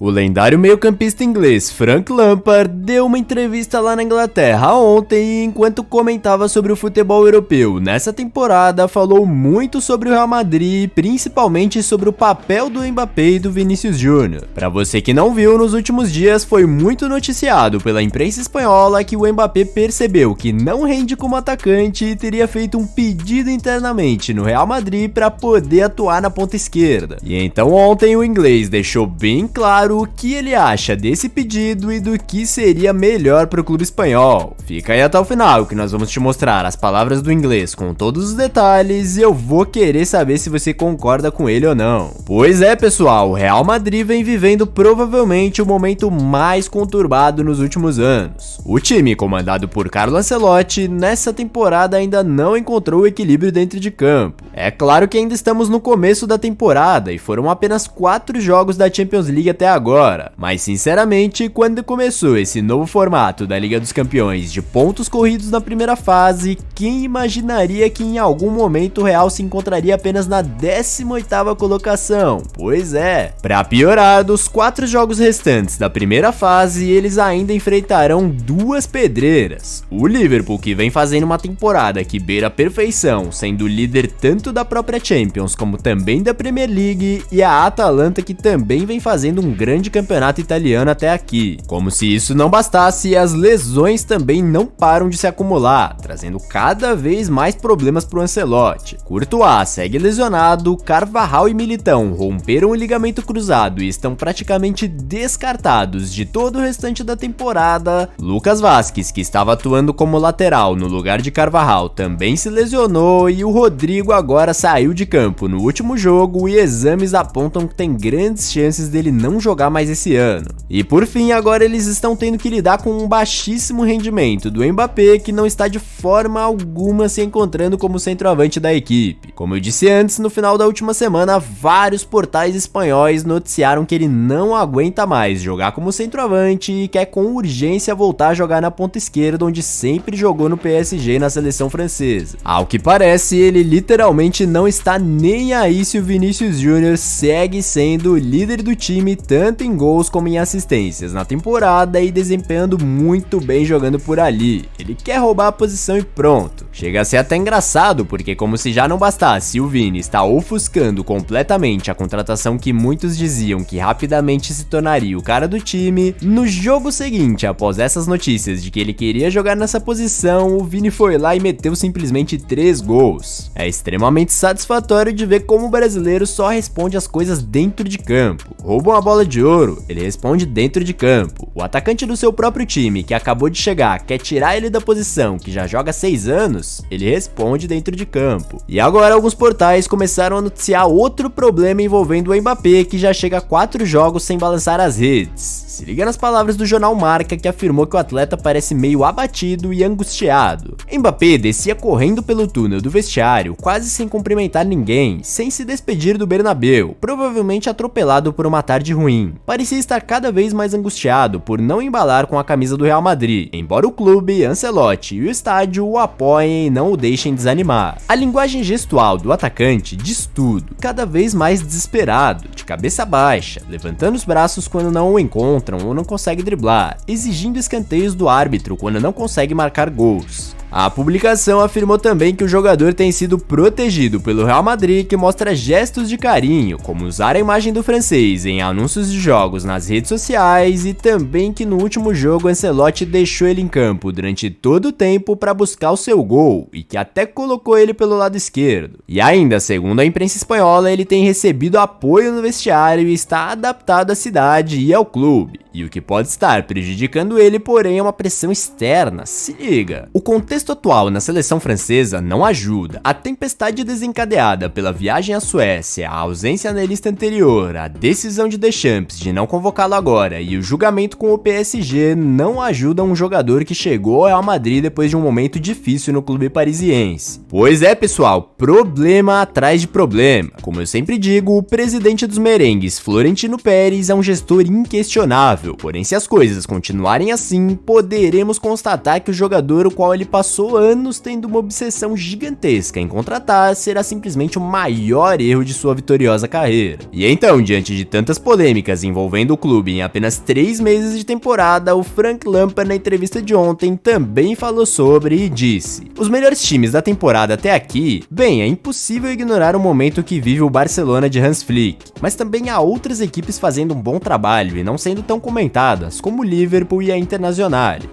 O lendário meio-campista inglês Frank Lampard deu uma entrevista lá na Inglaterra ontem e, enquanto comentava sobre o futebol europeu nessa temporada, falou muito sobre o Real Madrid e principalmente sobre o papel do Mbappé e do Vinícius Júnior. Para você que não viu, nos últimos dias foi muito noticiado pela imprensa espanhola que o Mbappé percebeu que não rende como atacante e teria feito um pedido internamente no Real Madrid para poder atuar na ponta esquerda. E então ontem o inglês deixou bem claro o que ele acha desse pedido e do que seria melhor para o clube espanhol. Fica aí até o final que nós vamos te mostrar as palavras do inglês com todos os detalhes e eu vou querer saber se você concorda com ele ou não. Pois é, pessoal, o Real Madrid vem vivendo provavelmente o momento mais conturbado nos últimos anos. O time, comandado por Carlo Ancelotti, nessa temporada ainda não encontrou o equilíbrio dentro de campo. É claro que ainda estamos no começo da temporada e foram apenas 4 jogos da Champions League até agora, mas sinceramente, quando começou esse novo formato da Liga dos Campeões de pontos corridos na primeira fase, quem imaginaria que em algum momento o Real se encontraria apenas na 18ª colocação? Pois é. Para piorar, dos 4 jogos restantes da primeira fase, eles ainda enfrentarão 2 pedreiras. O Liverpool, que vem fazendo uma temporada que beira a perfeição, sendo líder tanto da própria Champions como também da Premier League, e a Atalanta, que também vem fazendo um grande campeonato italiano até aqui. Como se isso não bastasse, as lesões também não param de se acumular, trazendo cada vez mais problemas para o Ancelotti. Courtois segue lesionado, Carvajal e Militão romperam o ligamento cruzado e estão praticamente descartados de todo o restante da temporada. Lucas Vazquez, que estava atuando como lateral no lugar de Carvajal, também se lesionou e o Rodrigo agora saiu de campo no último jogo e exames apontam que tem grandes chances dele não jogar mais esse ano. E por fim, agora eles estão tendo que lidar com um baixíssimo rendimento do Mbappé, que não está de forma alguma se encontrando como centroavante da equipe. Como eu disse antes, no final da última semana, vários portais espanhóis noticiaram que ele não aguenta mais jogar como centroavante e quer com urgência voltar a jogar na ponta esquerda, onde sempre jogou no PSG e na seleção francesa. Ao que parece, ele literalmente não está nem aí se o Vinícius Júnior segue sendo o líder do time tanto em gols como em assistências na temporada e desempenhando muito bem jogando por ali. Ele quer roubar a posição e pronto. Chega a ser até engraçado, porque como se já não bastasse o Vini está ofuscando completamente a contratação que muitos diziam que rapidamente se tornaria o cara do time, no jogo seguinte, após essas notícias de que ele queria jogar nessa posição, o Vini foi lá e meteu simplesmente 3 gols. É extremamente satisfatório de ver como o brasileiro só responde as coisas dentro de campo. Rouba uma bola de ouro, ele responde dentro de campo. O atacante do seu próprio time, que acabou de chegar, quer tirar ele da posição que já joga há 6 anos, ele responde dentro de campo. E agora alguns portais começaram a noticiar outro problema envolvendo o Mbappé, que já chega a 4 jogos sem balançar as redes. Se liga nas palavras do jornal Marca, que afirmou que o atleta parece meio abatido e angustiado. Mbappé descia correndo pelo túnel do vestiário, quase sem cumprimentar ninguém, sem se despedir do Bernabéu, provavelmente atropelado por uma tarde ruim. Parecia estar cada vez mais angustiado por não embalar com a camisa do Real Madrid, embora o clube, Ancelotti e o estádio o apoiem e não o deixem desanimar. A linguagem gestual do atacante diz tudo, cada vez mais desesperado, de cabeça baixa, levantando os braços quando não o encontram ou não consegue driblar, exigindo escanteios do árbitro quando não consegue marcar gols. A publicação afirmou também que o jogador tem sido protegido pelo Real Madrid, que mostra gestos de carinho, como usar a imagem do francês em anúncios de jogos nas redes sociais, e também que no último jogo Ancelotti deixou ele em campo durante todo o tempo para buscar o seu gol, e que até colocou ele pelo lado esquerdo. E ainda, segundo a imprensa espanhola, ele tem recebido apoio no vestiário e está adaptado à cidade e ao clube. E o que pode estar prejudicando ele, porém, é uma pressão externa. Se liga. O contexto atual na seleção francesa não ajuda. A tempestade desencadeada pela viagem à Suécia, a ausência na lista anterior, a decisão de Deschamps de não convocá-lo agora e o julgamento com o PSG não ajudam um jogador que chegou ao Real Madrid depois de um momento difícil no clube parisiense. Pois é, pessoal, problema atrás de problema. Como eu sempre digo, o presidente dos merengues, Florentino Pérez, é um gestor inquestionável. Porém, se as coisas continuarem assim, poderemos constatar que o jogador o qual ele passou passou anos tendo uma obsessão gigantesca em contratar, será simplesmente o maior erro de sua vitoriosa carreira. E então, diante de tantas polêmicas envolvendo o clube em apenas 3 meses de temporada, o Frank Lampard na entrevista de ontem também falou sobre e disse: os melhores times da temporada até aqui, bem, é impossível ignorar o momento que vive o Barcelona de Hans Flick, mas também há outras equipes fazendo um bom trabalho e não sendo tão comentadas, como o Liverpool e a Internacional.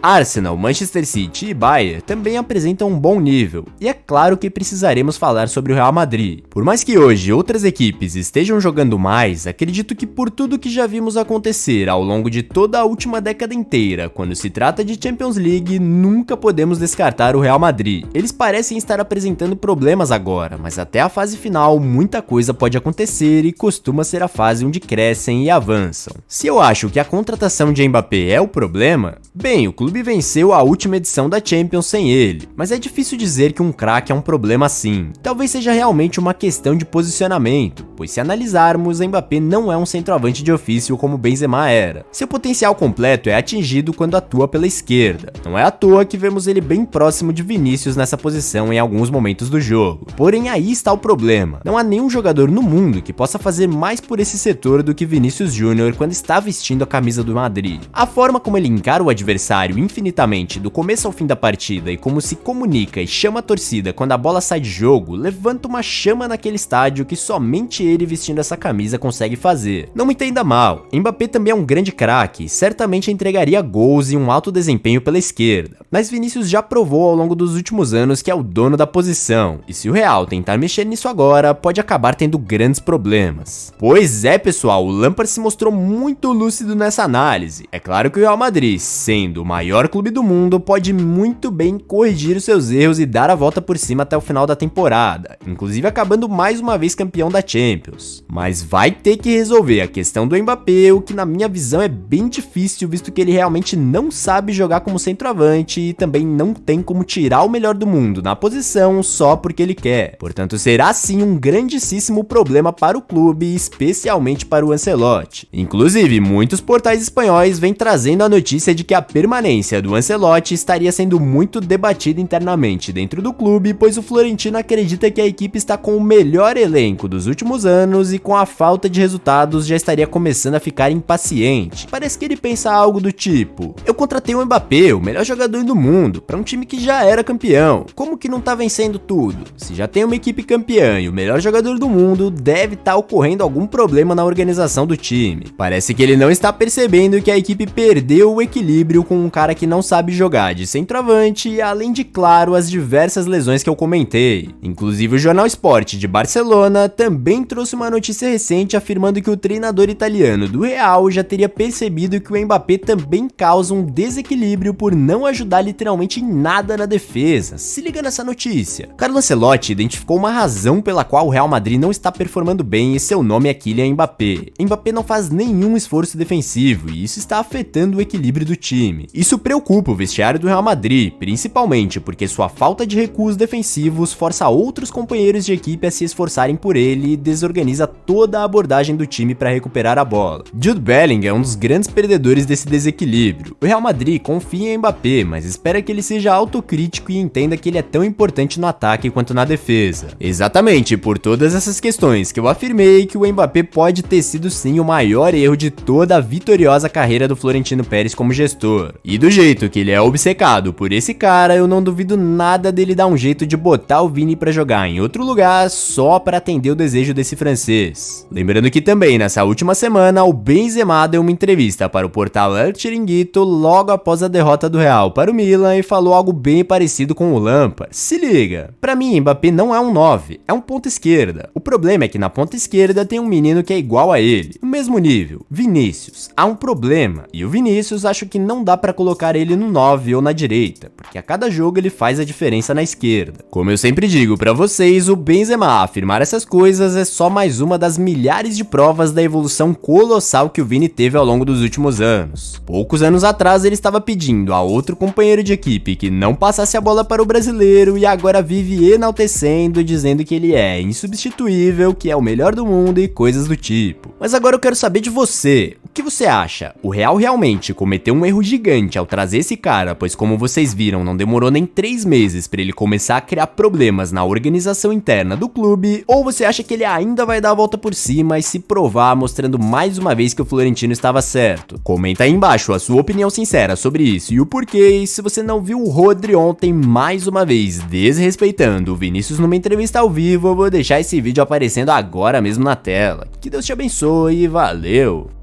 Arsenal, Manchester City e Bayern também apresentam um bom nível, e é claro que precisaremos falar sobre o Real Madrid. Por mais que hoje outras equipes estejam jogando mais, acredito que por tudo que já vimos acontecer ao longo de toda a última década inteira, quando se trata de Champions League, nunca podemos descartar o Real Madrid. Eles parecem estar apresentando problemas agora, mas até a fase final muita coisa pode acontecer e costuma ser a fase onde crescem e avançam. Se eu acho que a contratação de Mbappé é o problema, bem, o clube venceu a última edição da Champions sem ele, mas é difícil dizer que um craque é um problema assim. Talvez seja realmente uma questão de posicionamento, pois se analisarmos, Mbappé não é um centroavante de ofício como Benzema era. Seu potencial completo é atingido quando atua pela esquerda. Não é à toa que vemos ele bem próximo de Vinícius nessa posição em alguns momentos do jogo. Porém, aí está o problema. Não há nenhum jogador no mundo que possa fazer mais por esse setor do que Vinícius Júnior quando está vestindo a camisa do Madrid. A forma como ele encara o adversário infinitamente do começo ao fim da partida e como se comunica e chama a torcida quando a bola sai de jogo, levanta uma chama naquele estádio que somente ele vestindo essa camisa consegue fazer. Não me entenda mal, Mbappé também é um grande craque e certamente entregaria gols e um alto desempenho pela esquerda, mas Vinícius já provou ao longo dos últimos anos que é o dono da posição, e se o Real tentar mexer nisso agora, pode acabar tendo grandes problemas. Pois é, pessoal, o Lampard se mostrou muito lúcido nessa análise. É claro que o Real Madrid, sendo o maior clube do mundo, pode muito bem corrigir os seus erros e dar a volta por cima até o final da temporada, inclusive acabando mais uma vez campeão da Champions. Mas vai ter que resolver a questão do Mbappé, o que na minha visão é bem difícil, visto que ele realmente não sabe jogar como centroavante e também não tem como tirar o melhor do mundo na posição só porque ele quer. Portanto, será sim um grandíssimo problema para o clube, especialmente para o Ancelotti. Inclusive, muitos portais espanhóis vêm trazendo a notícia de que a permanência do Ancelotti estaria sendo muito debatida internamente dentro do clube, pois o Florentino acredita que a equipe está com o melhor elenco dos últimos anos e com a falta de resultados já estaria começando a ficar impaciente. Parece que ele pensa algo do tipo: eu contratei o Mbappé, o melhor jogador do mundo, para um time que já era campeão. Como que não tá vencendo tudo? Se já tem uma equipe campeã e o melhor jogador do mundo, deve estar ocorrendo algum problema na organização do time. Parece que ele não está percebendo que a equipe perdeu o equilíbrio com um cara que não sabe jogar de centroavante, além de, claro, as diversas lesões que eu comentei. Inclusive o Jornal Sport de Barcelona também trouxe uma notícia recente afirmando que o treinador italiano do Real já teria percebido que o Mbappé também causa um desequilíbrio por não ajudar literalmente em nada na defesa. Se liga nessa notícia. Carlo Ancelotti identificou uma razão pela qual o Real Madrid não está performando bem e seu nome é Kylian Mbappé. Mbappé não faz nenhum esforço defensivo e isso está afetando o equilíbrio do time. Isso preocupa o vestiário do Real Madrid, principalmente porque sua falta de recuos defensivos força outros companheiros de equipe a se esforçarem por ele e desorganiza toda a abordagem do time para recuperar a bola. Jude Bellingham é um dos grandes perdedores desse desequilíbrio. O Real Madrid confia em Mbappé, mas espera que ele seja autocrítico e entenda que ele é tão importante no ataque quanto na defesa. Exatamente por todas essas questões que eu afirmei que o Mbappé pode ter sido sim o maior erro de toda a vitoriosa carreira do Florentino Pérez como gestor. E do jeito que ele é obcecado por esse cara, eu não duvido nada dele dar um jeito de botar o Vini pra jogar em outro lugar só para atender o desejo desse francês. Lembrando que também nessa última semana o Benzema deu uma entrevista para o portal El Chiringuito logo após a derrota do Real para o Milan e falou algo bem parecido com o Lampard. Se liga, pra mim Mbappé não é um 9, é um ponta esquerda. O problema é que na ponta esquerda tem um menino que é igual a ele, no mesmo nível, Vinícius. Há um problema, e o Vinícius acho que não dá pra colocar ele no 9 ou na direita, porque a cada jogo ele faz a diferença na esquerda. Como eu sempre digo pra vocês, o Benzema afirmar essas coisas é só mais uma das milhares de provas da evolução colossal que o Vini teve ao longo dos últimos anos. Poucos anos atrás ele estava pedindo a outro companheiro de equipe que não passasse a bola para o brasileiro e agora vive enaltecendo, dizendo que ele é insubstituível, que é o melhor do mundo e coisas do tipo. Mas agora eu quero saber de você. O que você acha? O Real realmente cometeu um erro gigante ao trazer esse cara, pois como vocês viram, não demorou nem 3 meses pra ele começar a criar problemas na organização interna do clube, ou você acha que ele ainda vai dar a volta por cima e se provar mostrando mais uma vez que o Florentino estava certo? Comenta aí embaixo a sua opinião sincera sobre isso e o porquê, e se você não viu o Rodri ontem mais uma vez desrespeitando o Vinícius numa entrevista ao vivo, eu vou deixar esse vídeo aparecendo agora mesmo na tela. Que Deus te abençoe e valeu!